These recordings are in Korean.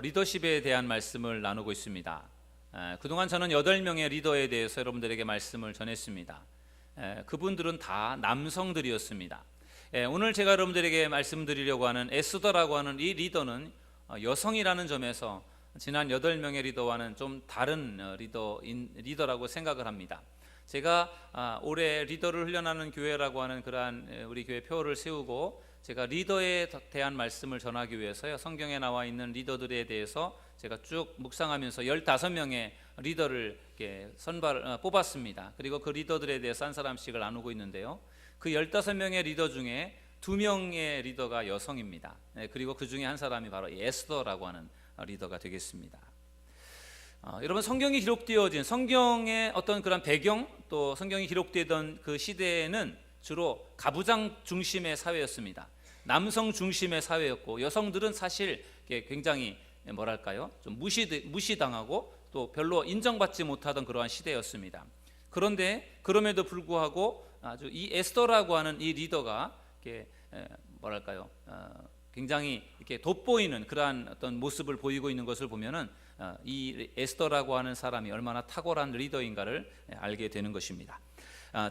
리더십에 대한 말씀을 나누고 있습니다. 그동안 저는 8명의 리더에 대해서 여러분들에게 말씀을 전했습니다. 그분들은 다 남성들이었습니다. 오늘 제가 여러분들에게 말씀드리려고 하는 에스더라고 하는 이 리더는 여성이라는 점에서 지난 8명의 리더와는 좀 다른 리더라고 생각을 합니다. 제가 올해 리더를 훈련하는 교회라고 하는 그러한 우리 교회 표어를 세우고 제가 리더에 대한 말씀을 전하기 위해서요, 성경에 나와 있는 리더들에 대해서 제가 쭉 묵상하면서 15명의 리더를 이렇게 뽑았습니다. 그리고 그 리더들에 대해서 한 사람씩을 나누고 있는데요, 그 15명의 리더 중에 2명의 리더가 여성입니다. 그리고 그 중에 한 사람이 바로 에스더라고 하는 리더가 되겠습니다. 여러분, 성경이 기록되어진 성경의 어떤 그런 배경, 또 성경이 기록되던 그 시대에는 주로 가부장 중심의 사회였습니다. 남성 중심의 사회였고, 여성들은 사실 굉장히 좀 무시당하고 또 별로 인정받지 못하던 그러한 시대였습니다. 그런데 그럼에도 불구하고 아주 이 에스더라고 하는 이 리더가 굉장히 이렇게 돋보이는 그러한 어떤 모습을 보이고 있는 것을 보면은 이 에스더라고 하는 사람이 얼마나 탁월한 리더인가를 알게 되는 것입니다.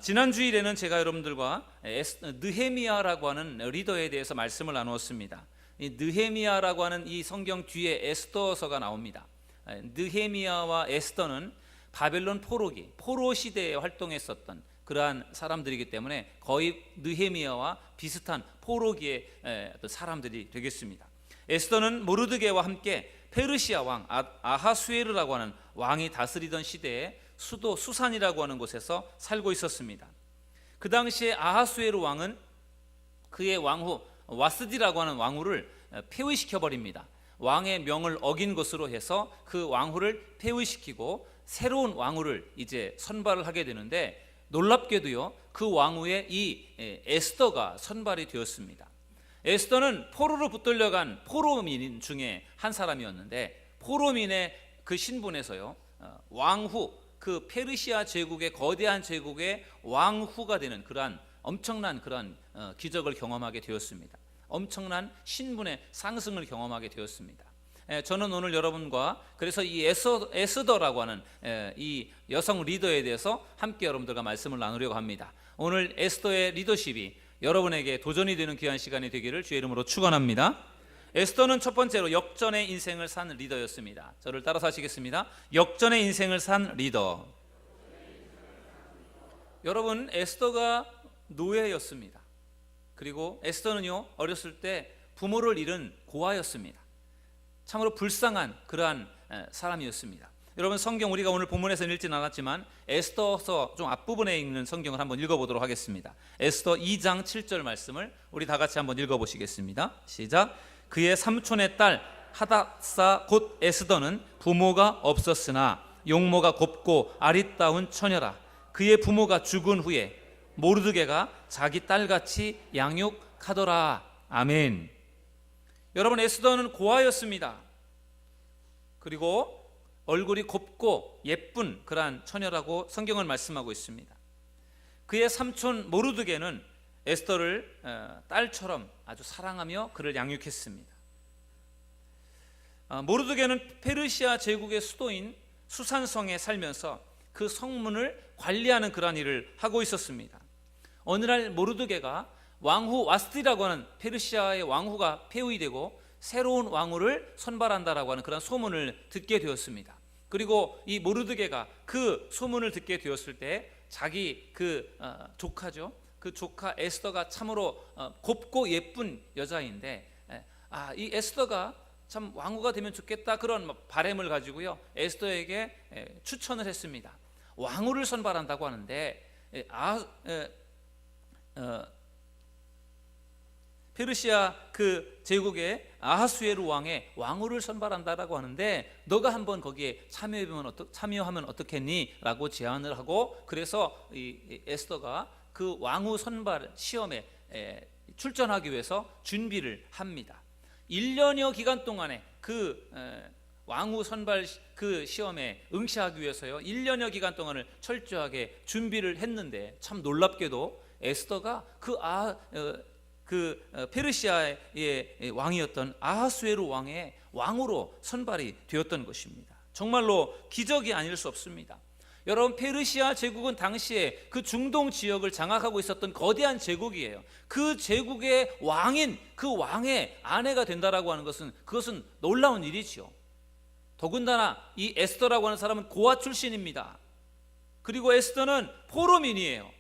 지난 주일에는 제가 여러분들과 느헤미야라고 하는 리더에 대해서 말씀을 나누었습니다. 이 느헤미야라고 하는 이 성경 뒤에 에스더서가 나옵니다. 느헤미야와 에스더는 바벨론 포로 시대에 활동했었던 그러한 사람들이기 때문에 거의 느헤미야와 비슷한 포로기의 사람들이 되겠습니다. 에스더는 모르드게와 함께 페르시아 왕 아하수에르라고 하는 왕이 다스리던 시대에 수도 수산이라고 하는 곳에서 살고 있었습니다. 그 당시에 아하수에르 왕은 그의 왕후 와스디라고 하는 왕후를 폐위시켜 버립니다. 왕의 명을 어긴 것으로 해서 그 왕후를 폐위시키고 새로운 왕후를 이제 선발을 하게 되는데, 놀랍게도요, 그 왕후에 이 에스더가 선발이 되었습니다. 에스더는 포로로 붙들려간 포로민 중에 한 사람이었는데, 포로민의 그 신분에서요, 왕후, 그 페르시아 제국의 거대한 제국의 왕후가 되는 그러한 엄청난 그러한 기적을 경험하게 되었습니다. 엄청난 신분의 상승을 경험하게 되었습니다. 저는 오늘 여러분과 그래서 이 에스더라고 하는 이 여성 리더에 대해서 함께 여러분들과 말씀을 나누려고 합니다. 오늘 에스더의 리더십이 여러분에게 도전이 되는 귀한 시간이 되기를 주의 이름으로 축원합니다. 에스더는 첫 번째로 역전의 인생을 산 리더였습니다. 저를 따라서 하시겠습니다. 역전의 인생을 산 리더. 여러분, 에스더가 노예였습니다. 그리고 에스더는요, 어렸을 때 부모를 잃은 고아였습니다. 참으로 불쌍한 그러한 사람이었습니다. 여러분, 성경 우리가 오늘 본문에서는 읽진 않았지만 에스더서 좀 앞부분에 있는 성경을 한번 읽어보도록 하겠습니다. 에스더 2장 7절 말씀을 우리 다 같이 한번 읽어보시겠습니다. 시작. 그의 삼촌의 딸 하닷사 곧 에스더는 부모가 없었으나 용모가 곱고 아리따운 처녀라. 그의 부모가 죽은 후에 모르드게가 자기 딸같이 양육하더라. 아멘. 여러분, 에스더는 고아였습니다. 그리고 얼굴이 곱고 예쁜 그러한 처녀라고 성경은 말씀하고 있습니다. 그의 삼촌 모르드게는 에스더를 딸처럼 아주 사랑하며 그를 양육했습니다. 모르드게는 페르시아 제국의 수도인 수산성에 살면서 그 성문을 관리하는 그러한 일을 하고 있었습니다. 어느 날 모르드게가 왕후 와스디라고 하는 페르시아의 왕후가 폐위되고 새로운 왕후를 선발한다라고 하는 그런 소문을 듣게 되었습니다. 그리고 이 모르드게가 그 소문을 듣게 되었을 때 자기 조카죠. 그 조카 에스더가 참으로 곱고 예쁜 여자인데, 이 에스더가 참 왕후가 되면 좋겠다, 그런 바람을 가지고요, 에스더에게 추천을 했습니다. 왕후를 선발한다고 하는데 페르시아 그 제국의 아하수에르 왕의 왕후를 선발한다라고 하는데 너가 한번 거기에 참여하면 어떻겠니? 라고 제안을 하고, 그래서 이 에스더가 그 왕후 선발 시험에 출전하기 위해서 준비를 합니다. 1년여 기간 동안에 그 왕후 선발 그 시험에 응시하기 위해서요, 1년여 기간 동안을 철저하게 준비를 했는데, 참 놀랍게도 에스더가 페르시아의 왕이었던 아하수에르 왕의 왕으로 선발이 되었던 것입니다. 정말로 기적이 아닐 수 없습니다. 여러분, 페르시아 제국은 당시에 그 중동 지역을 장악하고 있었던 거대한 제국이에요. 그 제국의 왕인 그 왕의 아내가 된다라고 하는 것은 그것은 놀라운 일이지요. 더군다나 이 에스더라고 하는 사람은 고아 출신입니다. 그리고 에스더는 포로민이에요.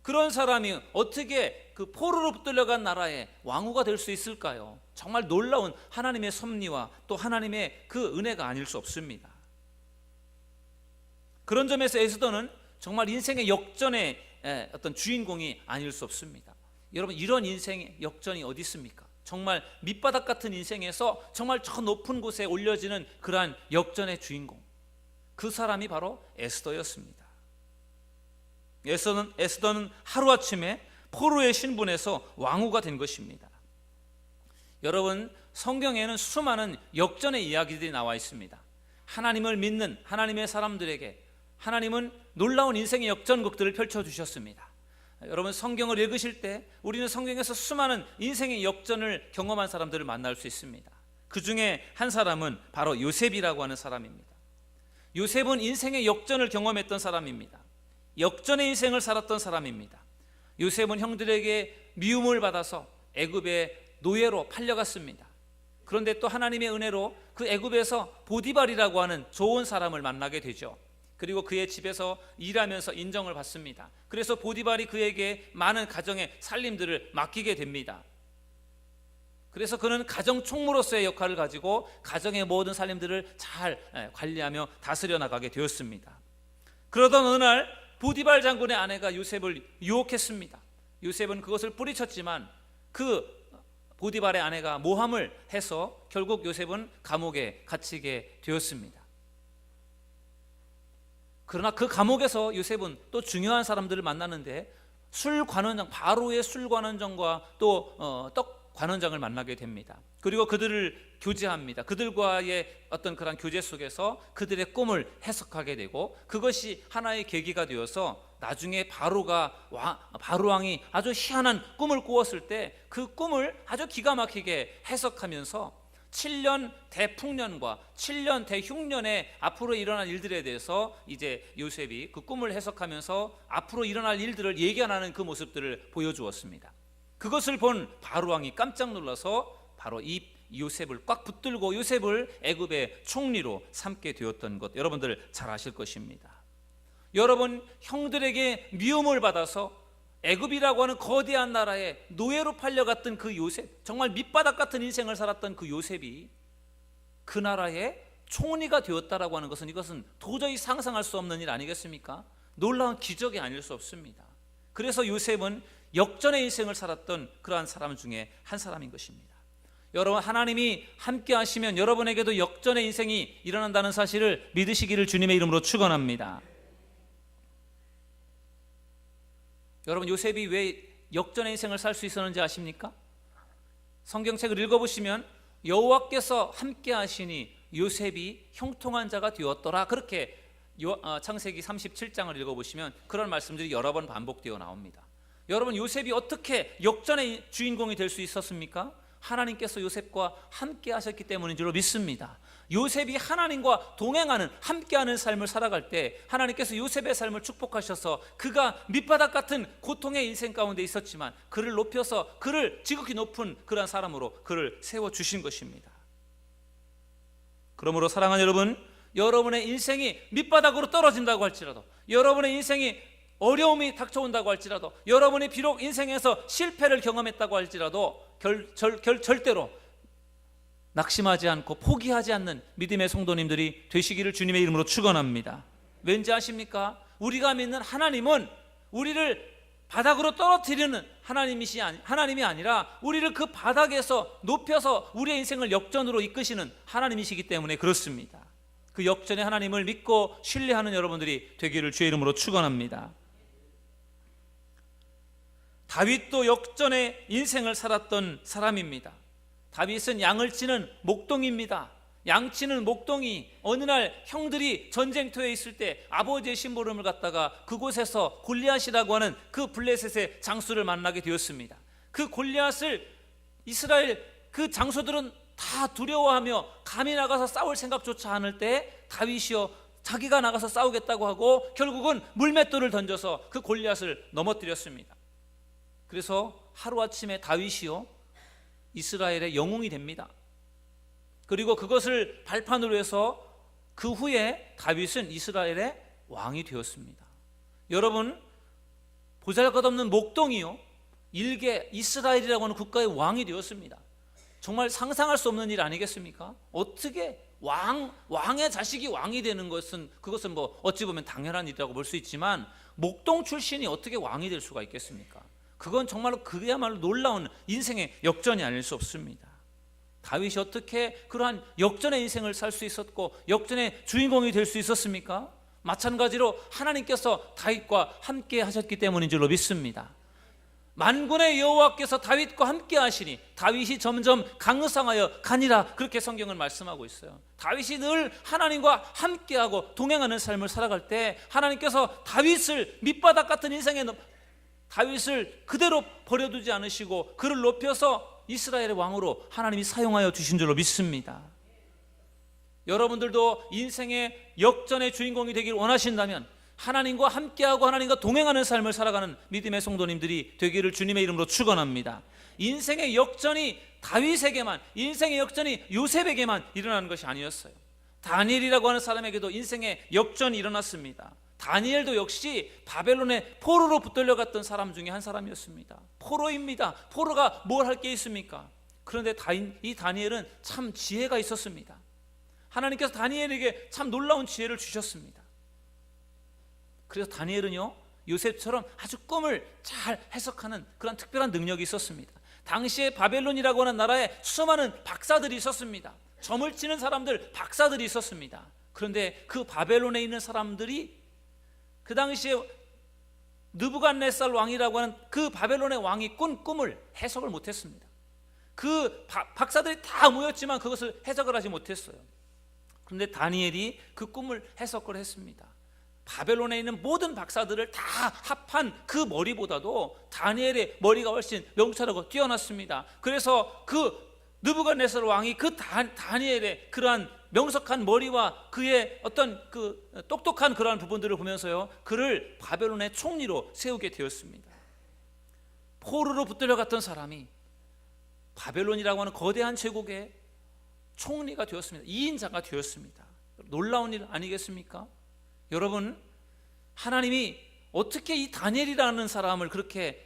그런 사람이 어떻게 그 포로로 붙들려간 나라의 왕후가 될 수 있을까요? 정말 놀라운 하나님의 섭리와 또 하나님의 그 은혜가 아닐 수 없습니다. 그런 점에서 에스더는 정말 인생의 역전의 어떤 주인공이 아닐 수 없습니다. 여러분, 이런 인생의 역전이 어디 있습니까? 정말 밑바닥 같은 인생에서 정말 저 높은 곳에 올려지는 그러한 역전의 주인공, 그 사람이 바로 에스더였습니다. 에스더는 하루아침에 포로의 신분에서 왕후가 된 것입니다. 여러분, 성경에는 수많은 역전의 이야기들이 나와 있습니다. 하나님을 믿는 하나님의 사람들에게 하나님은 놀라운 인생의 역전극들을 펼쳐주셨습니다. 여러분, 성경을 읽으실 때 우리는 성경에서 수많은 인생의 역전을 경험한 사람들을 만날 수 있습니다. 그 중에 한 사람은 바로 요셉이라고 하는 사람입니다. 요셉은 인생의 역전을 경험했던 사람입니다. 역전의 인생을 살았던 사람입니다. 요셉은 형들에게 미움을 받아서 애굽의 노예로 팔려갔습니다. 그런데 또 하나님의 은혜로 그 애굽에서 보디발이라고 하는 좋은 사람을 만나게 되죠. 그리고 그의 집에서 일하면서 인정을 받습니다. 그래서 보디발이 그에게 많은 가정의 살림들을 맡기게 됩니다. 그래서 그는 가정 총무로서의 역할을 가지고 가정의 모든 살림들을 잘 관리하며 다스려 나가게 되었습니다. 그러던 어느 날 보디발 장군의 아내가 요셉을 유혹했습니다. 요셉은 그것을 뿌리쳤지만 그 보디발의 아내가 모함을 해서 결국 요셉은 감옥에 갇히게 되었습니다. 그러나 그 감옥에서 요셉은 또 중요한 사람들을 만나는데 술 관원장, 바로의 술 관원장과 또 떡 관원장을 만나게 됩니다. 그리고 그들을 교제합니다. 그들과의 어떤 그런 교제 속에서 그들의 꿈을 해석하게 되고 그것이 하나의 계기가 되어서 나중에 바로 왕이 아주 희한한 꿈을 꾸었을 때 그 꿈을 아주 기가 막히게 해석하면서 7년 대풍년과 7년 대흉년에 앞으로 일어날 일들에 대해서 이제 요셉이 그 꿈을 해석하면서 앞으로 일어날 일들을 예견하는 그 모습들을 보여주었습니다. 그것을 본 바로왕이 깜짝 놀라서 바로 이 요셉을 꽉 붙들고 요셉을 애굽의 총리로 삼게 되었던 것, 여러분들 잘 아실 것입니다. 여러분, 형들에게 미움을 받아서 애굽이라고 하는 거대한 나라에 노예로 팔려갔던 그 요셉, 정말 밑바닥 같은 인생을 살았던 그 요셉이 그 나라의 총리가 되었다라고 하는 것은 이것은 도저히 상상할 수 없는 일 아니겠습니까? 놀라운 기적이 아닐 수 없습니다. 그래서 요셉은 역전의 인생을 살았던 그러한 사람 중에 한 사람인 것입니다. 여러분, 하나님이 함께 하시면 여러분에게도 역전의 인생이 일어난다는 사실을 믿으시기를 주님의 이름으로 축원합니다. 여러분, 요셉이 왜 역전의 인생을 살 수 있었는지 아십니까? 성경책을 읽어보시면 여호와께서 함께 하시니 요셉이 형통한 자가 되었더라, 그렇게 창세기 37장을 읽어보시면 그런 말씀들이 여러 번 반복되어 나옵니다. 여러분, 요셉이 어떻게 역전의 주인공이 될 수 있었습니까? 하나님께서 요셉과 함께 하셨기 때문인 줄로 믿습니다. 요셉이 하나님과 동행하는, 함께하는 삶을 살아갈 때 하나님께서 요셉의 삶을 축복하셔서 그가 밑바닥 같은 고통의 인생 가운데 있었지만 그를 높여서 그를 지극히 높은 그러한 사람으로 그를 세워주신 것입니다. 그러므로 사랑하는 여러분, 여러분의 인생이 밑바닥으로 떨어진다고 할지라도, 여러분의 인생이 어려움이 닥쳐온다고 할지라도, 여러분이 비록 인생에서 실패를 경험했다고 할지라도 절대로 낙심하지 않고 포기하지 않는 믿음의 성도님들이 되시기를 주님의 이름으로 축원합니다. 왠지 아십니까? 우리가 믿는 하나님은 우리를 바닥으로 떨어뜨리는 하나님이 아니라 우리를 그 바닥에서 높여서 우리의 인생을 역전으로 이끄시는 하나님이시기 때문에 그렇습니다. 그 역전의 하나님을 믿고 신뢰하는 여러분들이 되기를 주의 이름으로 축원합니다. 다윗도 역전의 인생을 살았던 사람입니다. 다윗은 양을 치는 목동입니다. 양치는 목동이 어느 날 형들이 전쟁터에 있을 때 아버지의 심부름을 갖다가 그곳에서 골리앗이라고 하는 그 블레셋의 장수를 만나게 되었습니다. 그 골리앗을 이스라엘 그 장수들은 다 두려워하며 감히 나가서 싸울 생각조차 않을 때 다윗이요 자기가 나가서 싸우겠다고 하고 결국은 물맷돌을 던져서 그 골리앗을 넘어뜨렸습니다. 그래서 하루아침에 다윗이요 이스라엘의 영웅이 됩니다. 그리고 그것을 발판으로 해서 그 후에 다윗은 이스라엘의 왕이 되었습니다. 여러분, 보잘것없는 목동이요 일개 이스라엘이라고 하는 국가의 왕이 되었습니다. 정말 상상할 수 없는 일 아니겠습니까? 어떻게 왕의 자식이 왕이 되는 그것은 뭐 어찌 보면 당연한 일이라고 볼 수 있지만 목동 출신이 어떻게 왕이 될 수가 있겠습니까? 그건 정말로 그야말로 놀라운 인생의 역전이 아닐 수 없습니다. 다윗이 어떻게 그러한 역전의 인생을 살 수 있었고 역전의 주인공이 될 수 있었습니까? 마찬가지로 하나님께서 다윗과 함께 하셨기 때문인 줄로 믿습니다. 만군의 여호와께서 다윗과 함께 하시니 다윗이 점점 강성하여 가니라, 그렇게 성경은 말씀하고 있어요. 다윗이 늘 하나님과 함께하고 동행하는 삶을 살아갈 때 하나님께서 다윗을 밑바닥 같은 인생에 다윗을 그대로 버려두지 않으시고 그를 높여서 이스라엘의 왕으로 하나님이 사용하여 주신 줄로 믿습니다. 여러분들도 인생의 역전의 주인공이 되길 원하신다면 하나님과 함께하고 하나님과 동행하는 삶을 살아가는 믿음의 성도님들이 되기를 주님의 이름으로 축원합니다. 인생의 역전이 다윗에게만, 인생의 역전이 요셉에게만 일어나는 것이 아니었어요. 다니엘이라고 하는 사람에게도 인생의 역전이 일어났습니다. 다니엘도 역시 바벨론의 포로로 붙들려갔던 사람 중에 한 사람이었습니다. 포로입니다. 포로가 뭘 할 게 있습니까? 그런데 이 다니엘은 참 지혜가 있었습니다. 하나님께서 다니엘에게 참 놀라운 지혜를 주셨습니다. 그래서 다니엘은요 요셉처럼 아주 꿈을 잘 해석하는 그런 특별한 능력이 있었습니다. 당시에 바벨론이라고 하는 나라에 수많은 박사들이 있었습니다. 점을 치는 사람들, 박사들이 있었습니다. 그런데 그 바벨론에 있는 사람들이 그 당시에 느부갓네살 왕이라고 하는 그 바벨론의 왕이 꾼 꿈을 해석을 못했습니다. 그 박사들이 다 모였지만 그것을 해석을 하지 못했어요. 그런데 다니엘이 그 꿈을 해석을 했습니다. 바벨론에 있는 모든 박사들을 다 합한 그 머리보다도 다니엘의 머리가 훨씬 명철하고 뛰어났습니다. 그래서 그 느부갓네살 왕이 그 다니엘의 그러한 명석한 머리와 그의 어떤 그 똑똑한 그러한 부분들을 보면서요 그를 바벨론의 총리로 세우게 되었습니다. 포로로 붙들려갔던 사람이 바벨론이라고 하는 거대한 제국의 총리가 되었습니다. 2인자가 되었습니다. 놀라운 일 아니겠습니까? 여러분, 하나님이 어떻게 이 다니엘이라는 사람을 그렇게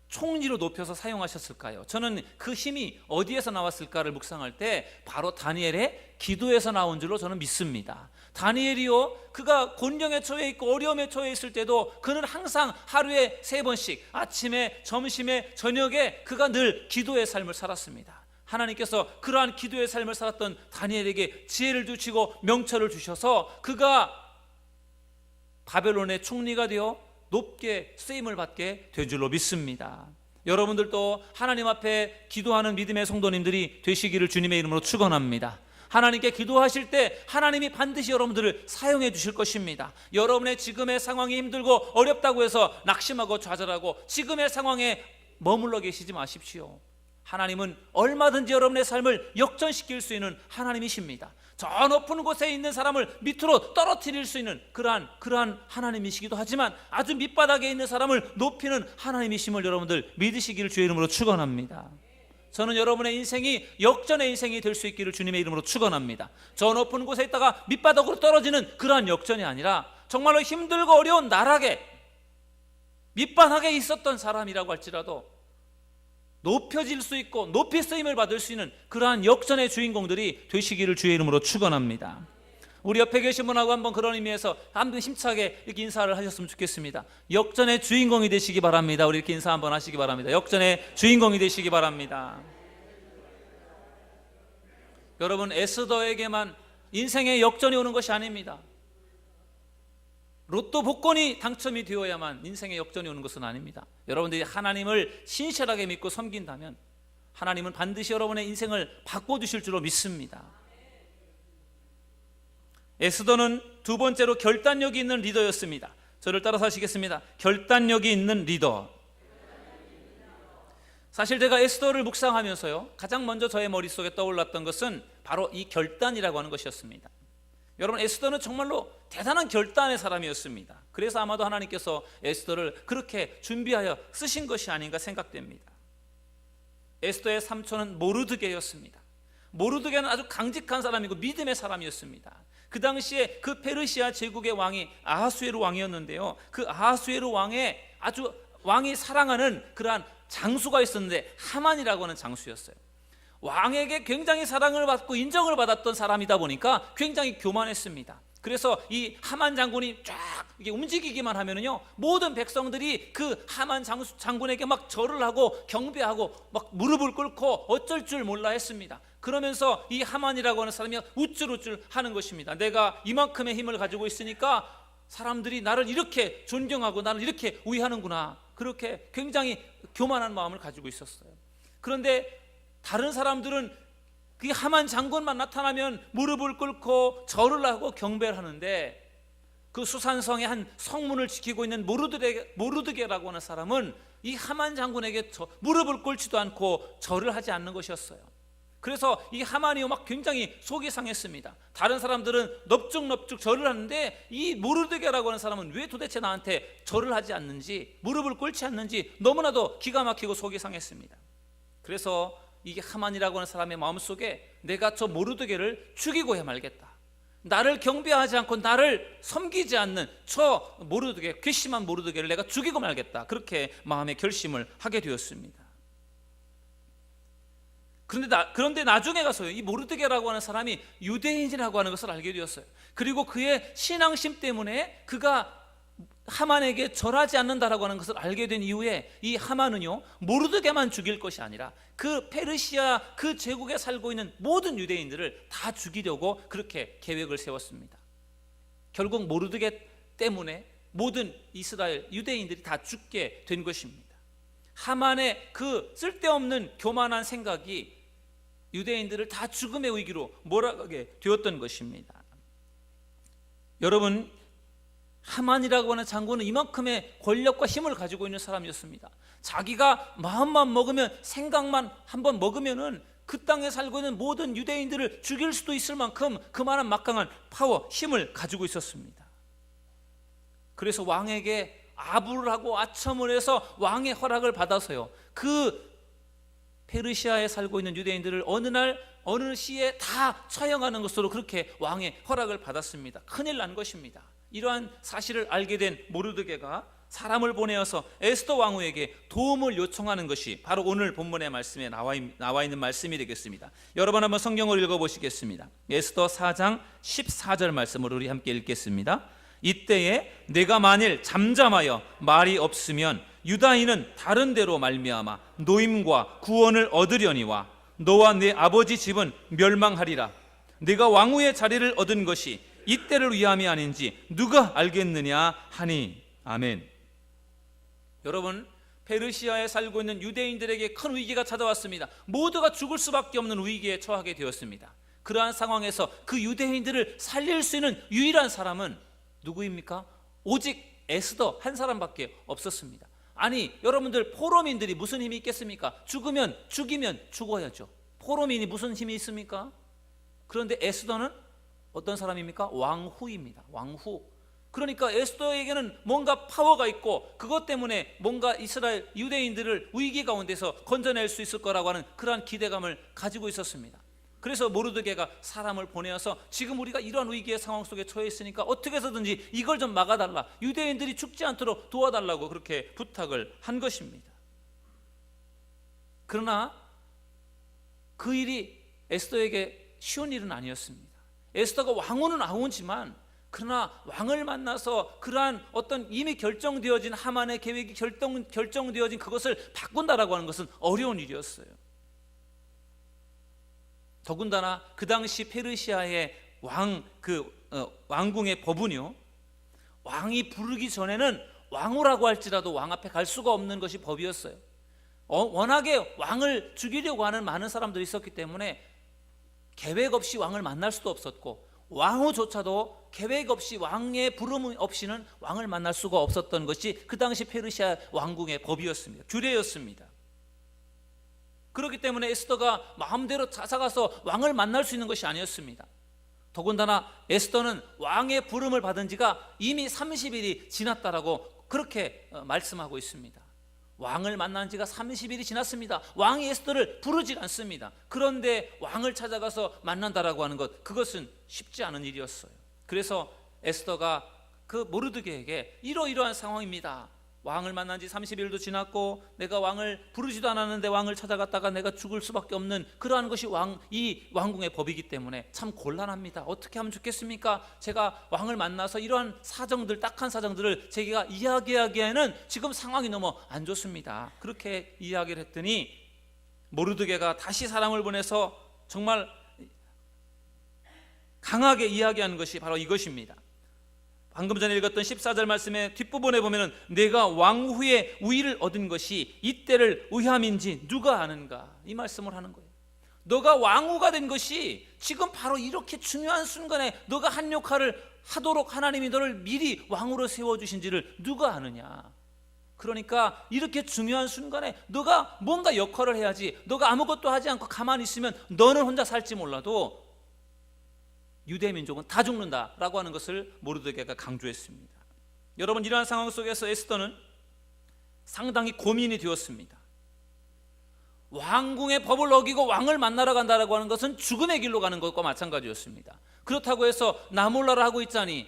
총리로 높여서 사용하셨을까요? 저는 그 힘이 어디에서 나왔을까를 묵상할 때 바로 다니엘의 기도에서 나온 줄로 저는 믿습니다. 다니엘이요 그가 곤경에 처해 있고 어려움에 처해 있을 때도 그는 항상 하루에 3번씩 아침에 점심에 저녁에 그가 늘 기도의 삶을 살았습니다. 하나님께서 그러한 기도의 삶을 살았던 다니엘에게 지혜를 주시고 명철을 주셔서 그가 바벨론의 총리가 되어 높게 쓰임을 받게 된 줄로 믿습니다. 여러분들도 하나님 앞에 기도하는 믿음의 성도님들이 되시기를 주님의 이름으로 축원합니다. 하나님께 기도하실 때 하나님이 반드시 여러분들을 사용해 주실 것입니다. 여러분의 지금의 상황이 힘들고 어렵다고 해서 낙심하고 좌절하고 지금의 상황에 머물러 계시지 마십시오. 하나님은 얼마든지 여러분의 삶을 역전시킬 수 있는 하나님이십니다. 저 높은 곳에 있는 사람을 밑으로 떨어뜨릴 수 있는 그러한 하나님이시기도 하지만 아주 밑바닥에 있는 사람을 높이는 하나님이심을 여러분들 믿으시기를 주의 이름으로 축원합니다. 저는 여러분의 인생이 역전의 인생이 될 수 있기를 주님의 이름으로 축원합니다. 저 높은 곳에 있다가 밑바닥으로 떨어지는 그러한 역전이 아니라 정말로 힘들고 어려운 나락에 밑바닥에 있었던 사람이라고 할지라도 높여질 수 있고 높이 쓰임을 받을 수 있는 그러한 역전의 주인공들이 되시기를 주의 이름으로 축원합니다. 우리 옆에 계신 분하고 한번 그런 의미에서 한번 힘차게 이렇게 인사를 하셨으면 좋겠습니다. 역전의 주인공이 되시기 바랍니다. 우리 이렇게 인사 한번 하시기 바랍니다. 역전의 주인공이 되시기 바랍니다. 여러분, 에스더에게만 인생의 역전이 오는 것이 아닙니다. 로또 복권이 당첨이 되어야만 인생의 역전이 오는 것은 아닙니다. 여러분들이 하나님을 신실하게 믿고 섬긴다면 하나님은 반드시 여러분의 인생을 바꿔주실 줄로 믿습니다. 에스더는 두 번째로 결단력이 있는 리더였습니다. 저를 따라서 하시겠습니다. 결단력이 있는 리더. 사실 제가 에스더를 묵상하면서요, 가장 먼저 저의 머릿속에 떠올랐던 것은 바로 이 결단이라고 하는 것이었습니다. 여러분, 에스더는 정말로 대단한 결단의 사람이었습니다. 그래서 아마도 하나님께서 에스더를 그렇게 준비하여 쓰신 것이 아닌가 생각됩니다. 에스더의 삼촌은 모르드게였습니다. 모르드게는 아주 강직한 사람이고 믿음의 사람이었습니다. 그 당시에 그 페르시아 제국의 왕이 아하수에르 왕이었는데요, 그 아하수에르 왕의 아주 왕이 사랑하는 그러한 장수가 있었는데 하만이라고 하는 장수였어요. 왕에게 굉장히 사랑을 받고 인정을 받았던 사람이다 보니까 굉장히 교만했습니다. 그래서 이 하만 장군이 쫙 이게 움직이기만 하면은요, 모든 백성들이 그 하만 장군에게 막 절을 하고 경배하고 막 무릎을 꿇고 어쩔 줄 몰라 했습니다. 그러면서 이 하만이라고 하는 사람이 우쭐우쭐 하는 것입니다. 내가 이만큼의 힘을 가지고 있으니까 사람들이 나를 이렇게 존경하고 나를 이렇게 우위하는구나, 그렇게 굉장히 교만한 마음을 가지고 있었어요. 그런데 다른 사람들은 그 하만 장군만 나타나면 무릎을 꿇고 절을 하고 경배를 하는데, 그 수산성의 한 성문을 지키고 있는 모르드게라고 하는 사람은 이 하만 장군에게 무릎을 꿇지도 않고 절을 하지 않는 것이었어요. 그래서 이 하만이 막 굉장히 속이 상했습니다. 다른 사람들은 넙죽넙죽 절을 하는데 이 모르드게라고 하는 사람은 왜 도대체 나한테 절을 하지 않는지, 무릎을 꿇지 않는지 너무나도 기가 막히고 속이 상했습니다. 그래서 이게 하만이라고 하는 사람의 마음속에 내가 저 모르드게를 죽이고야 말겠다, 나를 경배하지 않고 나를 섬기지 않는 저 모르드게, 괘씸한 모르드게를 내가 죽이고 말겠다, 그렇게 마음의 결심을 하게 되었습니다. 그런데 나중에 가서요, 이 모르드게라고 하는 사람이 유대인이라고 하는 것을 알게 되었어요. 그리고 그의 신앙심 때문에 그가 하만에게 절하지 않는다라고 하는 것을 알게 된 이후에 이 하만은요, 모르드게만 죽일 것이 아니라 그 페르시아 그 제국에 살고 있는 모든 유대인들을 다 죽이려고 그렇게 계획을 세웠습니다. 결국 모르드게 때문에 모든 이스라엘 유대인들이 다 죽게 된 것입니다. 하만의 그 쓸데없는 교만한 생각이 유대인들을 다 죽음의 위기로 몰아가게 되었던 것입니다. 여러분, 하만이라고 하는 장군은 이만큼의 권력과 힘을 가지고 있는 사람이었습니다. 자기가 마음만 먹으면, 생각만 한번 먹으면은 그 땅에 살고 있는 모든 유대인들을 죽일 수도 있을 만큼 그만한 막강한 파워, 힘을 가지고 있었습니다. 그래서 왕에게 아부를 하고 아첨을 해서 왕의 허락을 받아서요, 그 페르시아에 살고 있는 유대인들을 어느 날 어느 시에 다 처형하는 것으로 그렇게 왕의 허락을 받았습니다. 큰일 난 것입니다. 이러한 사실을 알게 된 모르드게가 사람을 보내어서 에스더 왕후에게 도움을 요청하는 것이 바로 오늘 본문의 말씀에 나와 있는 말씀이 되겠습니다. 여러분 한번 성경을 읽어보시겠습니다. 에스더 4장 14절 말씀을 우리 함께 읽겠습니다. 이때에 내가 만일 잠잠하여 말이 없으면 유다인은 다른 데로 말미암아 노임과 구원을 얻으려니와 너와 내 아버지 집은 멸망하리라. 네가 왕후의 자리를 얻은 것이 이때를 위함이 아닌지 누가 알겠느냐 하니. 아멘. 여러분, 페르시아에 살고 있는 유대인들에게 큰 위기가 찾아왔습니다. 모두가 죽을 수밖에 없는 위기에 처하게 되었습니다. 그러한 상황에서 그 유대인들을 살릴 수 있는 유일한 사람은 누구입니까? 오직 에스더 한 사람밖에 없었습니다. 아니, 여러분들, 포로민들이 무슨 힘이 있겠습니까? 죽이면 죽어야죠. 포로민이 무슨 힘이 있습니까? 그런데 에스더는 어떤 사람입니까? 왕후입니다. 왕후. 그러니까 에스더에게는 뭔가 파워가 있고 그것 때문에 뭔가 이스라엘 유대인들을 위기 가운데서 건져낼 수 있을 거라고 하는 그러한 기대감을 가지고 있었습니다. 그래서 모르드게가 사람을 보내어서 지금 우리가 이러한 위기의 상황 속에 처해 있으니까 어떻게 해서든지 이걸 좀 막아달라, 유대인들이 죽지 않도록 도와달라고 그렇게 부탁을 한 것입니다. 그러나 그 일이 에스더에게 쉬운 일은 아니었습니다. 에스더가 왕후지만 그러나 왕을 만나서 그러한 어떤 이미 결정되어진 하만의 계획이 결정되어진 그것을 바꾼다라고 하는 것은 어려운 일이었어요. 더군다나 그 당시 페르시아의 왕궁의 법은요, 왕이 부르기 전에는 왕후라고 할지라도 왕 앞에 갈 수가 없는 것이 법이었어요. 워낙에 왕을 죽이려고 하는 많은 사람들이 있었기 때문에 계획 없이 왕을 만날 수도 없었고, 왕후조차도 계획 없이 왕의 부름 없이는 왕을 만날 수가 없었던 것이 그 당시 페르시아 왕궁의 법이었습니다. 규례였습니다. 그렇기 때문에 에스더가 마음대로 찾아가서 왕을 만날 수 있는 것이 아니었습니다. 더군다나 에스더는 왕의 부름을 받은 지가 이미 30일이 지났다라고 그렇게 말씀하고 있습니다. 왕을 만난 지가 30일이 지났습니다. 왕이 에스더를 부르지 않습니다. 그런데 왕을 찾아가서 만난다라고 하는 것, 그것은 쉽지 않은 일이었어요. 그래서 에스더가 그 모르드게에게 이러이러한 상황입니다. 왕을 만난 지 30일도 지났고 내가 왕을 부르지도 않았는데 왕을 찾아갔다가 내가 죽을 수밖에 없는 그러한 것이 이 왕궁의 법이기 때문에 참 곤란합니다. 어떻게 하면 좋겠습니까? 제가 왕을 만나서 이러한 사정들, 딱한 사정들을 제가 이야기하기에는 지금 상황이 너무 안 좋습니다. 그렇게 이야기를 했더니 모르드게가 다시 사람을 보내서 정말 강하게 이야기하는 것이 바로 이것입니다. 방금 전에 읽었던 14절 말씀의 뒷부분에 보면은 내가 왕후의 우위를 얻은 것이 이때를 의함인지 누가 아는가, 이 말씀을 하는 거예요. 너가 왕후가 된 것이 지금 바로 이렇게 중요한 순간에 너가 한 역할을 하도록 하나님이 너를 미리 왕으로 세워주신지를 누가 아느냐. 그러니까 이렇게 중요한 순간에 너가 뭔가 역할을 해야지. 너가 아무것도 하지 않고 가만히 있으면 너는 혼자 살지 몰라도 유대 민족은 다 죽는다라고 하는 것을 모르드게가 강조했습니다. 여러분, 이러한 상황 속에서 에스더는 상당히 고민이 되었습니다. 왕궁의 법을 어기고 왕을 만나러 간다라고 하는 것은 죽음의 길로 가는 것과 마찬가지였습니다. 그렇다고 해서 나 몰라라 하고 있자니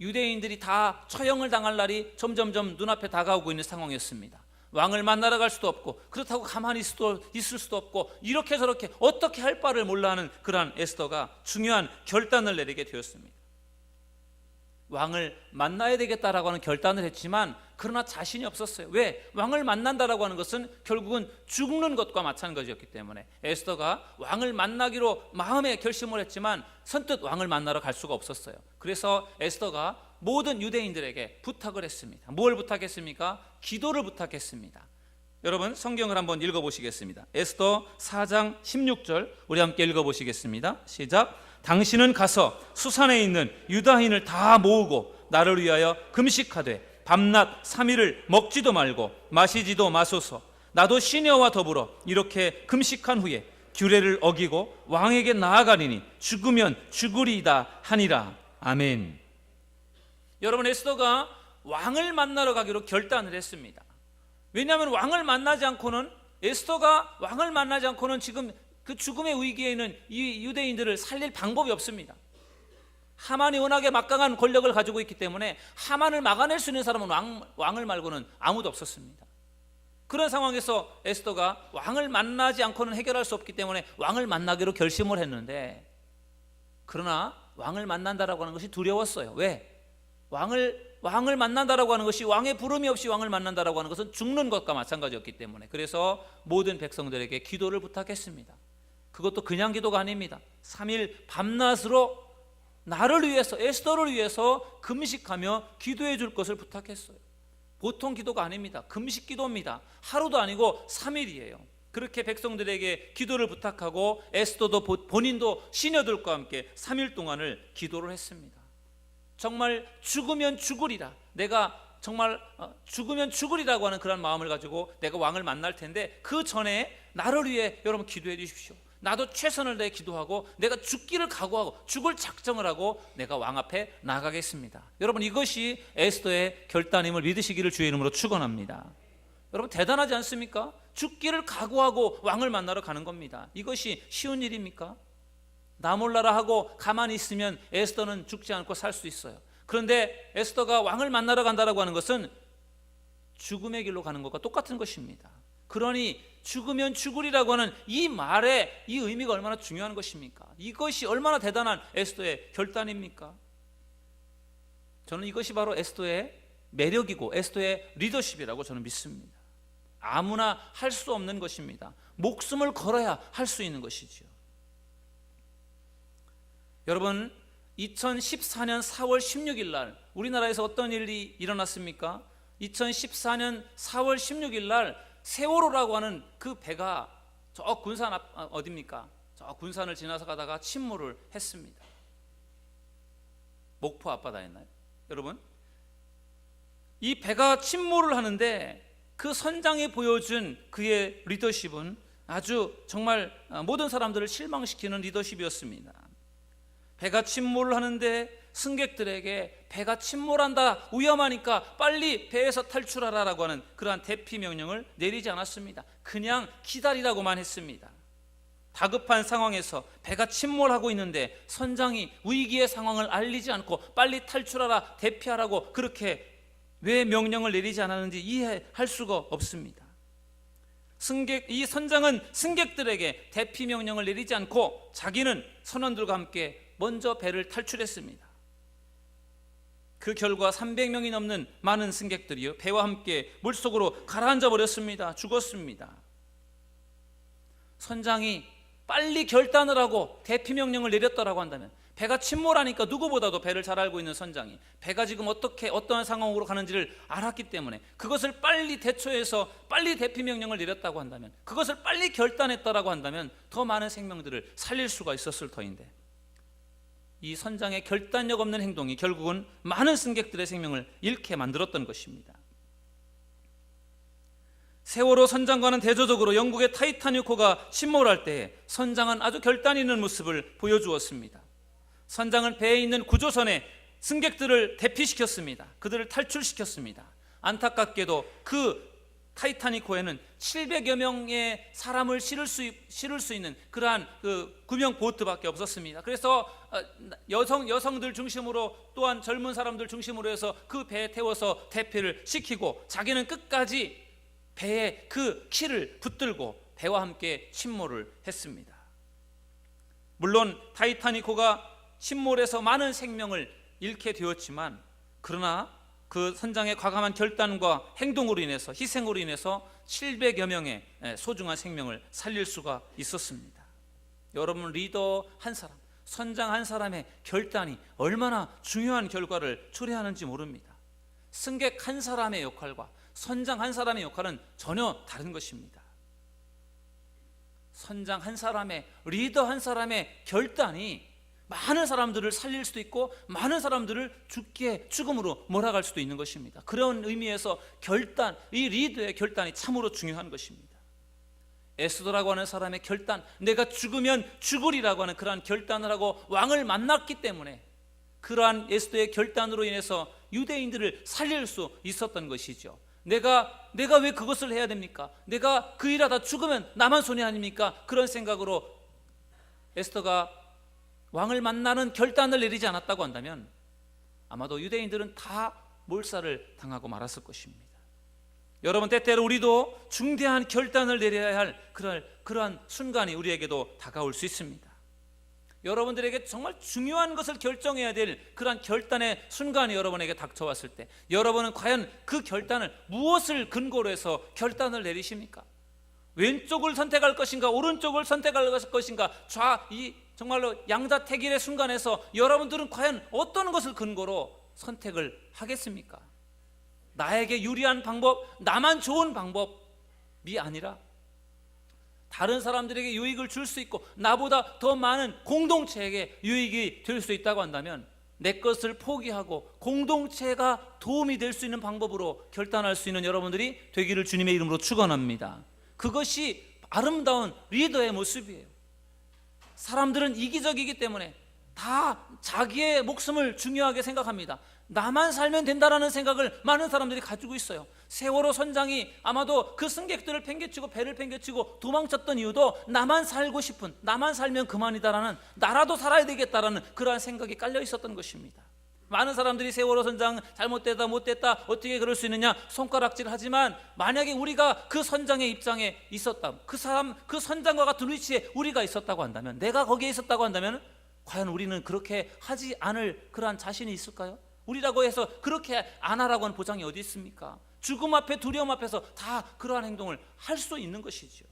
유대인들이 다 처형을 당할 날이 점점점 눈앞에 다가오고 있는 상황이었습니다. 왕을 만나러 갈 수도 없고 그렇다고 가만히 있을 수도 없고 이렇게 저렇게 어떻게 할 바를 몰라 하는 그러한 에스더가 중요한 결단을 내리게 되었습니다. 왕을 만나야 되겠다라고 하는 결단을 했지만 그러나 자신이 없었어요. 왜? 왕을 만난다라고 하는 것은 결국은 죽는 것과 마찬가지였기 때문에 에스더가 왕을 만나기로 마음에 결심을 했지만 선뜻 왕을 만나러 갈 수가 없었어요. 그래서 에스더가 모든 유대인들에게 부탁을 했습니다. 뭘 부탁했습니까? 기도를 부탁했습니다. 여러분, 성경을 한번 읽어보시겠습니다. 에스더 4장 16절 우리 함께 읽어보시겠습니다. 시작. 당신은 가서 수산에 있는 유다인을 다 모으고 나를 위하여 금식하되 밤낮 3일을 먹지도 말고 마시지도 마소서. 나도 시녀와 더불어 이렇게 금식한 후에 규례를 어기고 왕에게 나아가리니 죽으면 죽으리이다 하니라. 아멘. 여러분, 에스더가 왕을 만나러 가기로 결단을 했습니다. 왜냐하면 왕을 만나지 않고는, 에스더가 왕을 만나지 않고는 지금 그 죽음의 위기에 있는 이 유대인들을 살릴 방법이 없습니다. 하만이 워낙에 막강한 권력을 가지고 있기 때문에 하만을 막아낼 수 있는 사람은 왕을 말고는 아무도 없었습니다. 그런 상황에서 에스더가 왕을 만나지 않고는 해결할 수 없기 때문에 왕을 만나기로 결심을 했는데, 그러나 왕을 만난다라고 하는 것이 두려웠어요. 왜? 왕을 만난다라고 하는 것이, 왕의 부름이 없이 왕을 만난다라고 하는 것은 죽는 것과 마찬가지였기 때문에, 그래서 모든 백성들에게 기도를 부탁했습니다. 그것도 그냥 기도가 아닙니다. 3일 밤낮으로 나를 위해서, 에스더를 위해서 금식하며 기도해 줄 것을 부탁했어요. 보통 기도가 아닙니다. 금식 기도입니다. 하루도 아니고 3일이에요. 그렇게 백성들에게 기도를 부탁하고 에스더도 본인도 시녀들과 함께 3일 동안을 기도를 했습니다. 정말 죽으면 죽으리라, 내가 정말 죽으면 죽으리라고 하는 그런 마음을 가지고 내가 왕을 만날 텐데 그 전에 나를 위해 여러분 기도해 주십시오. 나도 최선을 다해 기도하고 내가 죽기를 각오하고 죽을 작정을 하고 내가 왕 앞에 나가겠습니다. 여러분, 이것이 에스더의 결단임을 믿으시기를 주의 이름으로 축원합니다. 여러분, 대단하지 않습니까? 죽기를 각오하고 왕을 만나러 가는 겁니다. 이것이 쉬운 일입니까? 나 몰라라 하고 가만히 있으면 에스더는 죽지 않고 살 수 있어요. 그런데 에스더가 왕을 만나러 간다라고 하는 것은 죽음의 길로 가는 것과 똑같은 것입니다. 그러니 죽으면 죽으리라고 하는 이 말의 이 의미가 얼마나 중요한 것입니까? 이것이 얼마나 대단한 에스더의 결단입니까? 저는 이것이 바로 에스더의 매력이고 에스더의 리더십이라고 저는 믿습니다. 아무나 할 수 없는 것입니다. 목숨을 걸어야 할 수 있는 것이죠. 여러분, 2014년 4월 16일 날 우리나라에서 어떤 일이 일어났습니까? 2014년 4월 16일 날 세월호라고 하는 그 배가 저 군산 어디입니까? 저 군산을 지나서 가다가 침몰을 했습니다. 목포 앞바다였나요? 여러분, 이 배가 침몰을 하는데 그 선장이 보여준 그의 리더십은 아주 정말 모든 사람들을 실망시키는 리더십이었습니다. 배가 침몰을 하는데 승객들에게 배가 침몰한다, 위험하니까 빨리 배에서 탈출하라라고 하는 그러한 대피 명령을 내리지 않았습니다. 그냥 기다리라고만 했습니다. 다급한 상황에서 배가 침몰하고 있는데 선장이 위기의 상황을 알리지 않고 빨리 탈출하라, 대피하라고 그렇게 왜 명령을 내리지 않았는지 이해할 수가 없습니다. 이 선장은 승객들에게 대피 명령을 내리지 않고 자기는 선원들과 함께 먼저 배를 탈출했습니다. 그 결과 300명이 넘는 많은 승객들이 배와 함께 물속으로 가라앉아 버렸습니다. 죽었습니다. 선장이 빨리 결단을 하고 대피 명령을 내렸다라고 한다면, 배가 침몰하니까 누구보다도 배를 잘 알고 있는 선장이 배가 지금 어떠한 상황으로 가는지를 알았기 때문에 그것을 빨리 대처해서 빨리 대피 명령을 내렸다고 한다면, 그것을 빨리 결단했다라고 한다면 더 많은 생명들을 살릴 수가 있었을 터인데, 이 선장의 결단력 없는 행동이 결국은 많은 승객들의 생명을 잃게 만들었던 것입니다. 세월호 선장과는 대조적으로 영국의 타이타닉호가 침몰할 때 선장은 아주 결단 있는 모습을 보여주었습니다. 선장은 배에 있는 구조선에 승객들을 대피시켰습니다. 그들을 탈출시켰습니다. 안타깝게도 그 타이타닉호에는 700여 명의 사람을 실을 수 있는 그러한 구명 보트밖에 없었습니다. 그래서 여성들 중심으로, 또한 젊은 사람들 중심으로 해서 그 배에 태워서 대피를 시키고, 자기는 끝까지 배에 그 키를 붙들고 배와 함께 침몰을 했습니다. 물론 타이타닉호가 침몰해서 많은 생명을 잃게 되었지만, 그러나 그 선장의 과감한 결단과 행동으로 인해서, 희생으로 인해서 700여 명의 소중한 생명을 살릴 수가 있었습니다. 여러분, 리더 한 사람, 선장 한 사람의 결단이 얼마나 중요한 결과를 초래하는지 모릅니다. 승객 한 사람의 역할과 선장 한 사람의 역할은 전혀 다른 것입니다. 선장 한 사람의, 리더 한 사람의 결단이 많은 사람들을 살릴 수도 있고 많은 사람들을 죽음으로 몰아갈 수도 있는 것입니다. 그런 의미에서 이 리더의 결단이 참으로 중요한 것입니다. 에스더라고 하는 사람의 결단, 내가 죽으면 죽으리라고 하는 그러한 결단을 하고 왕을 만났기 때문에, 그러한 에스더의 결단으로 인해서 유대인들을 살릴 수 있었던 것이죠. 내가 왜 그것을 해야 됩니까? 내가 그 일하다 죽으면 나만 손해 아닙니까? 그런 생각으로 에스더가 왕을 만나는 결단을 내리지 않았다고 한다면 아마도 유대인들은 다 몰살을 당하고 말았을 것입니다. 여러분, 때때로 우리도 중대한 결단을 내려야 할 그러한 순간이 우리에게도 다가올 수 있습니다. 여러분들에게 정말 중요한 것을 결정해야 될 그러한 결단의 순간이 여러분에게 닥쳐왔을 때, 여러분은 과연 그 결단을 무엇을 근거로 해서 결단을 내리십니까? 왼쪽을 선택할 것인가, 오른쪽을 선택할 것인가, 정말로 양자택일의 순간에서 여러분들은 과연 어떤 것을 근거로 선택을 하겠습니까? 나에게 유리한 방법, 나만 좋은 방법이 아니라 다른 사람들에게 유익을 줄 수 있고 나보다 더 많은 공동체에게 유익이 될 수 있다고 한다면, 내 것을 포기하고 공동체가 도움이 될 수 있는 방법으로 결단할 수 있는 여러분들이 되기를 주님의 이름으로 축원합니다. 그것이 아름다운 리더의 모습이에요. 사람들은 이기적이기 때문에 다 자기의 목숨을 중요하게 생각합니다. 나만 살면 된다라는 생각을 많은 사람들이 가지고 있어요. 세월호 선장이 아마도 그 승객들을 팽개치고 배를 팽개치고 도망쳤던 이유도 나만 살고 싶은, 나만 살면 그만이다라는, 나라도 살아야 되겠다라는 그러한 생각이 깔려 있었던 것입니다. 많은 사람들이 세월호 선장 잘못됐다, 못됐다, 어떻게 그럴 수 있느냐 손가락질 하지만, 만약에 우리가 그 선장의 입장에 있었다, 그 선장과 같은 위치에 우리가 있었다고 한다면, 내가 거기에 있었다고 한다면 과연 우리는 그렇게 하지 않을 그러한 자신이 있을까요? 우리라고 해서 그렇게 안 하라고 하는 보장이 어디 있습니까? 죽음 앞에, 두려움 앞에서 다 그러한 행동을 할 수 있는 것이죠.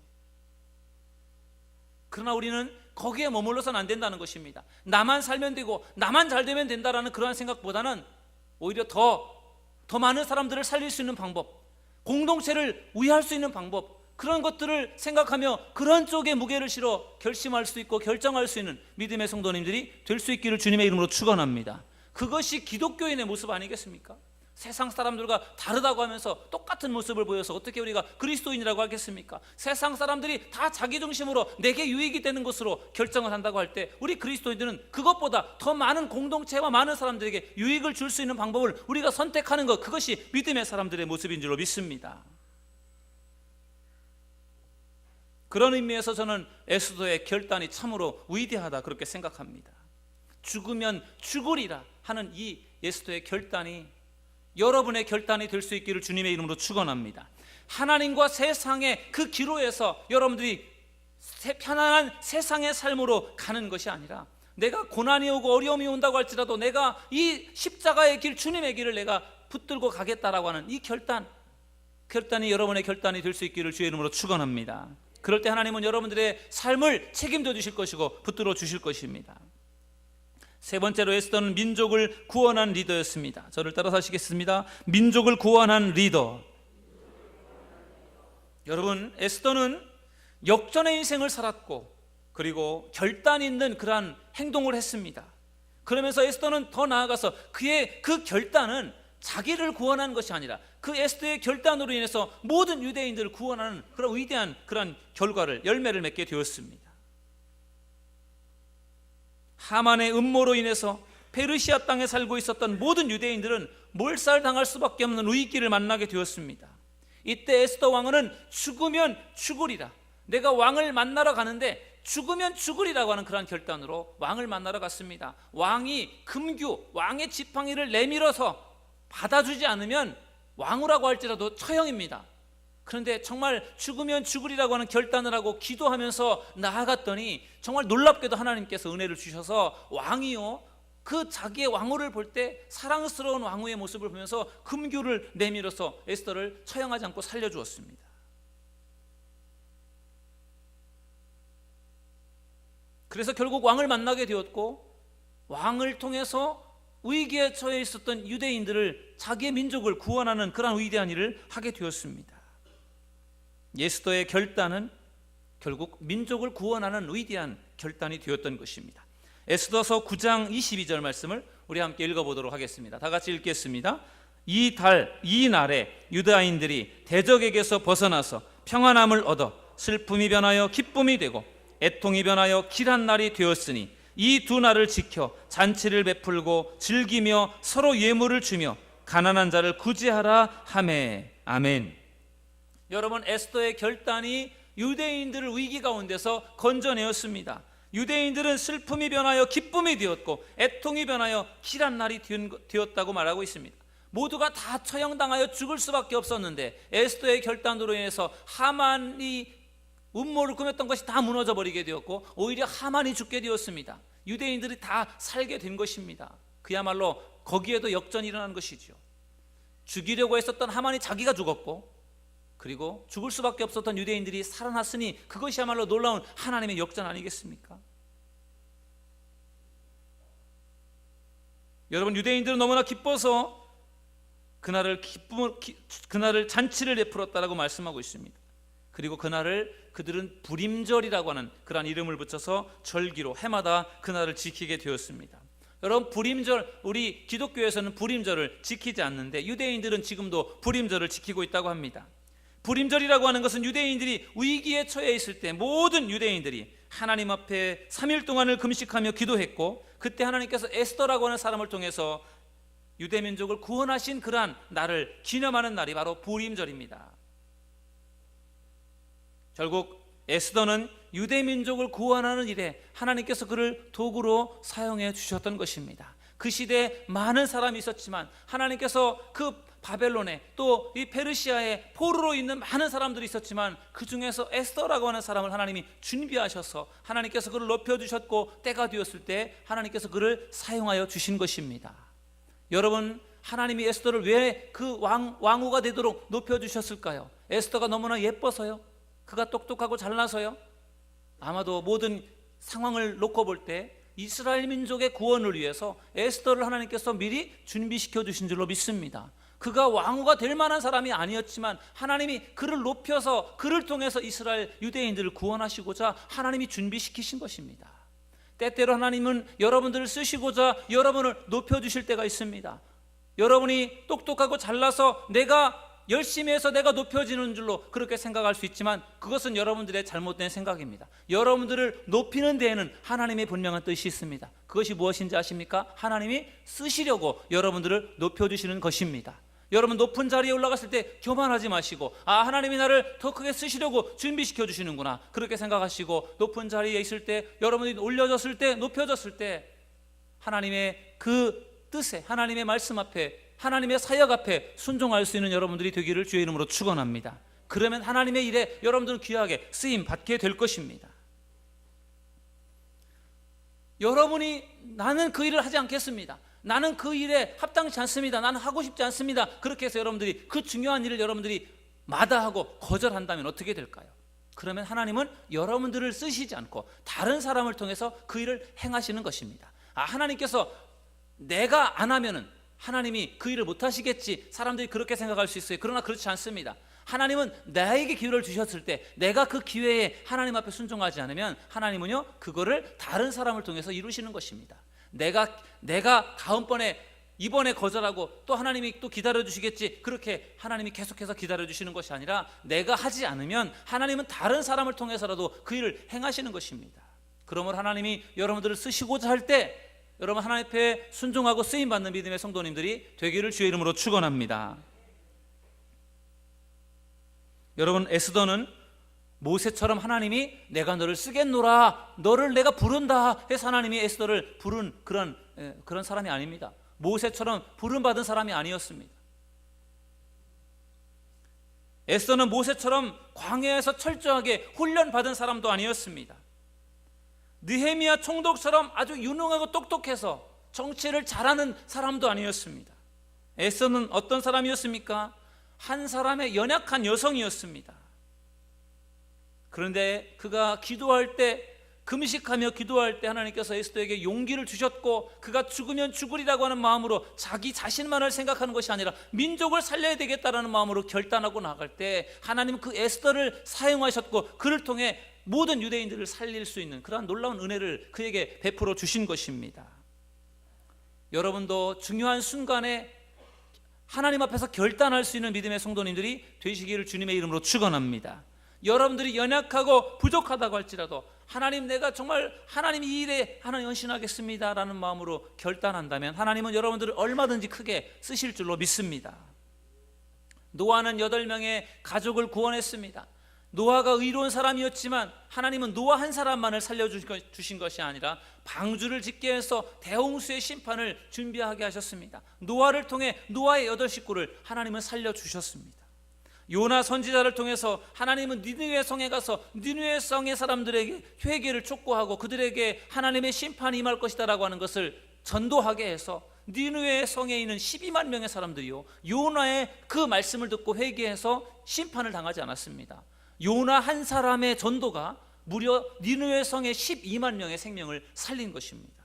그러나 우리는 거기에 머물러서는 안 된다는 것입니다. 나만 살면 되고 나만 잘 되면 된다라는 그러한 생각보다는 오히려 더 많은 사람들을 살릴 수 있는 방법, 공동체를 위할 수 있는 방법, 그런 것들을 생각하며 그런 쪽에 무게를 실어 결심할 수 있고 결정할 수 있는 믿음의 성도님들이 될 수 있기를 주님의 이름으로 축원합니다. 그것이 기독교인의 모습 아니겠습니까? 세상 사람들과 다르다고 하면서 똑같은 모습을 보여서 어떻게 우리가 그리스도인이라고 하겠습니까? 세상 사람들이 다 자기 중심으로 내게 유익이 되는 것으로 결정을 한다고 할 때 우리 그리스도인들은 그것보다 더 많은 공동체와 많은 사람들에게 유익을 줄 수 있는 방법을 우리가 선택하는 것, 그것이 믿음의 사람들의 모습인 줄로 믿습니다. 그런 의미에서 저는 에스더의 결단이 참으로 위대하다 그렇게 생각합니다. 죽으면 죽으리라 하는 이 에스더의 결단이 여러분의 결단이 될 수 있기를 주님의 이름으로 축원합니다. 하나님과 세상의 그 기로에서 여러분들이 편안한 세상의 삶으로 가는 것이 아니라 내가 고난이 오고 어려움이 온다고 할지라도 내가 이 십자가의 길, 주님의 길을 내가 붙들고 가겠다라고 하는 이 결단이 여러분의 결단이 될 수 있기를 주의 이름으로 축원합니다. 그럴 때 하나님은 여러분들의 삶을 책임져 주실 것이고 붙들어 주실 것입니다. 세 번째로 에스더는 민족을 구원한 리더였습니다. 저를 따라서 하시겠습니다. 민족을 구원한 리더. 여러분, 에스더는 역전의 인생을 살았고 그리고 결단 있는 그러한 행동을 했습니다. 그러면서 에스더는 더 나아가서 그의 그 결단은 자기를 구원한 것이 아니라 그 에스더의 결단으로 인해서 모든 유대인들을 구원하는 그런 위대한 그런 결과를, 열매를 맺게 되었습니다. 하만의 음모로 인해서 페르시아 땅에 살고 있었던 모든 유대인들은 몰살당할 수밖에 없는 위기를 만나게 되었습니다. 이때 에스더 왕은 죽으면 죽으리라, 내가 왕을 만나러 가는데 죽으면 죽으리라고 하는 그런 결단으로 왕을 만나러 갔습니다. 왕이 금규, 왕의 지팡이를 내밀어서 받아주지 않으면 왕후라고 할지라도 처형입니다. 그런데 정말 죽으면 죽으리라고 하는 결단을 하고 기도하면서 나아갔더니 정말 놀랍게도 하나님께서 은혜를 주셔서 왕이요, 그 자기의 왕후를 볼 때 사랑스러운 왕후의 모습을 보면서 금규를 내밀어서 에스더를 처형하지 않고 살려주었습니다. 그래서 결국 왕을 만나게 되었고 왕을 통해서 위기에 처해 있었던 유대인들을, 자기의 민족을 구원하는 그런 위대한 일을 하게 되었습니다. 에스더의 결단은 결국 민족을 구원하는 위대한 결단이 되었던 것입니다. 에스더서 9장 22절 말씀을 우리 함께 읽어보도록 하겠습니다. 다 같이 읽겠습니다. 이 날에 유다인들이 대적에게서 벗어나서 평안함을 얻어 슬픔이 변하여 기쁨이 되고 애통이 변하여 길한 날이 되었으니 이 두 날을 지켜 잔치를 베풀고 즐기며 서로 예물을 주며 가난한 자를 구제하라 하매. 아멘. 여러분, 에스더의 결단이 유대인들을 위기 가운데서 건져내었습니다. 유대인들은 슬픔이 변하여 기쁨이 되었고 애통이 변하여 길한 날이 되었다고 말하고 있습니다. 모두가 다 처형당하여 죽을 수밖에 없었는데 에스더의 결단으로 인해서 하만이 음모를 꾸몄던 것이 다 무너져 버리게 되었고 오히려 하만이 죽게 되었습니다. 유대인들이 다 살게 된 것입니다. 그야말로 거기에도 역전이 일어난 것이죠. 죽이려고 했었던 하만이 자기가 죽었고 그리고 죽을 수밖에 없었던 유대인들이 살아났으니 그것이야말로 놀라운 하나님의 역전 아니겠습니까? 여러분, 유대인들은 너무나 기뻐서 그날을 잔치를 베풀었다라고 말씀하고 있습니다. 그리고 그날을 그들은 불임절이라고 하는 그러한 이름을 붙여서 절기로 해마다 그날을 지키게 되었습니다. 여러분, 불임절, 우리 기독교에서는 불임절을 지키지 않는데 유대인들은 지금도 불임절을 지키고 있다고 합니다. 불임절이라고 하는 것은 유대인들이 위기에 처해 있을 때 모든 유대인들이 하나님 앞에 3일 동안을 금식하며 기도했고 그때 하나님께서 에스더라고 하는 사람을 통해서 유대민족을 구원하신 그러한 날을 기념하는 날이 바로 불임절입니다. 결국 에스더는 유대민족을 구원하는 일에 하나님께서 그를 도구로 사용해 주셨던 것입니다. 그 시대에 많은 사람이 있었지만 하나님께서 그 바벨론에 또 이 페르시아에 포로로 있는 많은 사람들이 있었지만 그 중에서 에스더라고 하는 사람을 하나님이 준비하셔서 하나님께서 그를 높여주셨고 때가 되었을 때 하나님께서 그를 사용하여 주신 것입니다. 여러분, 하나님이 에스더를 왜 그 왕후가 되도록 높여주셨을까요? 에스더가 너무나 예뻐서요? 그가 똑똑하고 잘나서요? 아마도 모든 상황을 놓고 볼 때 이스라엘 민족의 구원을 위해서 에스더를 하나님께서 미리 준비시켜 주신 줄로 믿습니다. 그가 왕후가 될 만한 사람이 아니었지만 하나님이 그를 높여서 그를 통해서 이스라엘 유대인들을 구원하시고자 하나님이 준비시키신 것입니다. 때때로 하나님은 여러분들을 쓰시고자 여러분을 높여주실 때가 있습니다. 여러분이 똑똑하고 잘나서 내가 열심히 해서 내가 높여지는 줄로 그렇게 생각할 수 있지만 그것은 여러분들의 잘못된 생각입니다. 여러분들을 높이는 데에는 하나님의 분명한 뜻이 있습니다. 그것이 무엇인지 아십니까? 하나님이 쓰시려고 여러분들을 높여주시는 것입니다. 여러분 높은 자리에 올라갔을 때 교만하지 마시고 하나님이 나를 더 크게 쓰시려고 준비시켜 주시는구나 그렇게 생각하시고, 높은 자리에 있을 때, 여러분이 올려졌을 때, 높여졌을 때 하나님의 그 뜻에, 하나님의 말씀 앞에, 하나님의 사역 앞에 순종할 수 있는 여러분들이 되기를 주의 이름으로 축원합니다. 그러면 하나님의 일에 여러분들은 귀하게 쓰임 받게 될 것입니다. 여러분이 나는 그 일을 하지 않겠습니다, 나는 그 일에 합당치 않습니다, 나는 하고 싶지 않습니다, 그렇게 해서 여러분들이 그 중요한 일을 여러분들이 마다하고 거절한다면 어떻게 될까요? 그러면 하나님은 여러분들을 쓰시지 않고 다른 사람을 통해서 그 일을 행하시는 것입니다. 하나님께서 내가 안 하면은 하나님이 그 일을 못 하시겠지, 사람들이 그렇게 생각할 수 있어요. 그러나 그렇지 않습니다. 하나님은 나에게 기회를 주셨을 때 내가 그 기회에 하나님 앞에 순종하지 않으면 하나님은요 그거를 다른 사람을 통해서 이루시는 것입니다. 내가 다음번에, 이번에 거절하고 또 하나님이 또 기다려주시겠지, 그렇게 하나님이 계속해서 기다려주시는 것이 아니라 내가 하지 않으면 하나님은 다른 사람을 통해서라도 그 일을 행하시는 것입니다. 그러므로 하나님이 여러분들을 쓰시고자 할 때 여러분 하나님 앞에 순종하고 쓰임받는 믿음의 성도님들이 되기를 주의 이름으로 축원합니다. 여러분, 에스더는 모세처럼 하나님이 내가 너를 쓰겠노라, 너를 내가 부른다 해서 하나님이 에스더를 부른 그런 사람이 아닙니다. 모세처럼 부름받은 사람이 아니었습니다. 에스더는 모세처럼 광야에서 철저하게 훈련받은 사람도 아니었습니다. 느헤미야 총독처럼 아주 유능하고 똑똑해서 정치를 잘하는 사람도 아니었습니다. 에스더는 어떤 사람이었습니까? 한 사람의 연약한 여성이었습니다. 그런데 그가 기도할 때, 금식하며 기도할 때 하나님께서 에스더에게 용기를 주셨고, 그가 죽으면 죽으리라고 하는 마음으로 자기 자신만을 생각하는 것이 아니라 민족을 살려야 되겠다라는 마음으로 결단하고 나갈 때 하나님은 그 에스더를 사용하셨고 그를 통해 모든 유대인들을 살릴 수 있는 그러한 놀라운 은혜를 그에게 베풀어 주신 것입니다. 여러분도 중요한 순간에 하나님 앞에서 결단할 수 있는 믿음의 성도님들이 되시기를 주님의 이름으로 축원합니다. 여러분들이 연약하고 부족하다고 할지라도 하나님, 내가 정말 하나님 이 일에 하나님 헌신하겠습니다 라는 마음으로 결단한다면 하나님은 여러분들을 얼마든지 크게 쓰실 줄로 믿습니다. 노아는 8명의 가족을 구원했습니다. 노아가 의로운 사람이었지만 하나님은 노아 한 사람만을 살려주신 것이 아니라 방주를 짓게 해서 대홍수의 심판을 준비하게 하셨습니다. 노아를 통해 노아의 8식구를 하나님은 살려주셨습니다. 요나 선지자를 통해서 하나님은 니느웨 성에 가서 니느웨 성의 사람들에게 회개를 촉구하고 그들에게 하나님의 심판이 임할 것이다 라고 하는 것을 전도하게 해서 니느웨 성에 있는 12만 명의 사람들이요, 요나의 그 말씀을 듣고 회개해서 심판을 당하지 않았습니다. 요나 한 사람의 전도가 무려 니느웨 성의 12만 명의 생명을 살린 것입니다.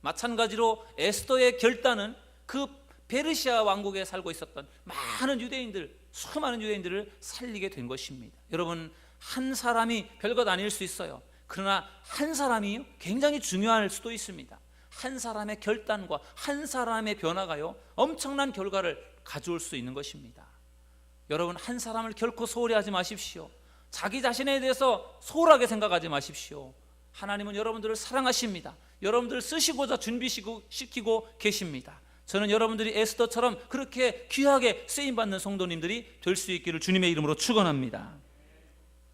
마찬가지로 에스더의 결단은 그 페르시아 왕국에 살고 있었던 많은 유대인들, 수많은 유대인들을 살리게 된 것입니다. 여러분, 한 사람이 별것 아닐 수 있어요. 그러나 한 사람이 굉장히 중요할 수도 있습니다. 한 사람의 결단과 한 사람의 변화가요 엄청난 결과를 가져올 수 있는 것입니다. 여러분, 한 사람을 결코 소홀히 하지 마십시오. 자기 자신에 대해서 소홀하게 생각하지 마십시오. 하나님은 여러분들을 사랑하십니다. 여러분들을 쓰시고자 준비시키고 계십니다. 저는 여러분들이 에스더처럼 그렇게 귀하게 쓰임받는 성도님들이 될 수 있기를 주님의 이름으로 축원합니다.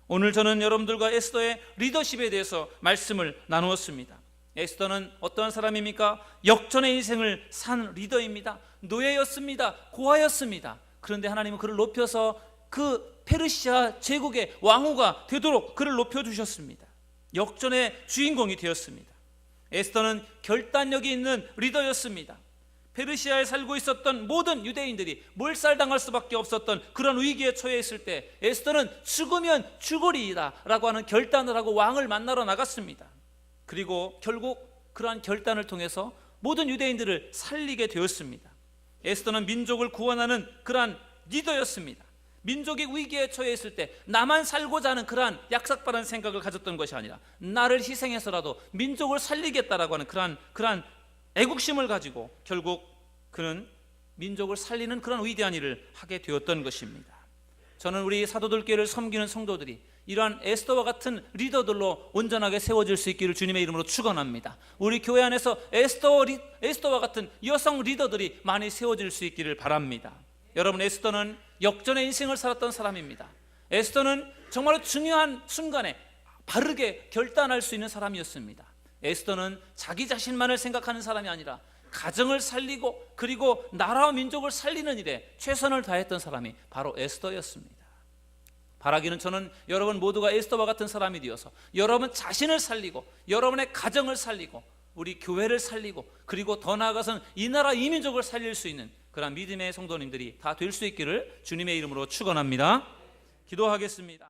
오늘 저는 여러분들과 에스더의 리더십에 대해서 말씀을 나누었습니다. 에스더는 어떤 사람입니까? 역전의 인생을 산 리더입니다. 노예였습니다. 고아였습니다. 그런데 하나님은 그를 높여서 그 페르시아 제국의 왕후가 되도록 그를 높여주셨습니다. 역전의 주인공이 되었습니다. 에스더는 결단력이 있는 리더였습니다. 페르시아에 살고 있었던 모든 유대인들이 몰살당할 수밖에 없었던 그런 위기에 처해 있을 때 에스더는 죽으면 죽으리이다 라고 하는 결단을 하고 왕을 만나러 나갔습니다. 그리고 결국 그러한 결단을 통해서 모든 유대인들을 살리게 되었습니다. 에스더는 민족을 구원하는 그러한 리더였습니다. 민족이 위기에 처해 있을 때 나만 살고자 하는 그러한 약삭빠른 생각을 가졌던 것이 아니라 나를 희생해서라도 민족을 살리겠다라고 하는 그러한 애국심을 가지고 결국 그는 민족을 살리는 그런 위대한 일을 하게 되었던 것입니다. 저는 우리 사도들교회를 섬기는 성도들이 이러한 에스더와 같은 리더들로 온전하게 세워질 수 있기를 주님의 이름으로 축원합니다. 우리 교회 안에서 에스더와 같은 여성 리더들이 많이 세워질 수 있기를 바랍니다. 여러분, 에스더는 역전의 인생을 살았던 사람입니다. 에스더는 정말 중요한 순간에 바르게 결단할 수 있는 사람이었습니다. 에스더는 자기 자신만을 생각하는 사람이 아니라 가정을 살리고 그리고 나라와 민족을 살리는 일에 최선을 다했던 사람이 바로 에스더였습니다. 바라기는 저는 여러분 모두가 에스더와 같은 사람이 되어서 여러분 자신을 살리고 여러분의 가정을 살리고 우리 교회를 살리고 그리고 더 나아가서는 이 나라 이 민족을 살릴 수 있는 그런 믿음의 성도님들이 다 될 수 있기를 주님의 이름으로 축원합니다. 기도하겠습니다.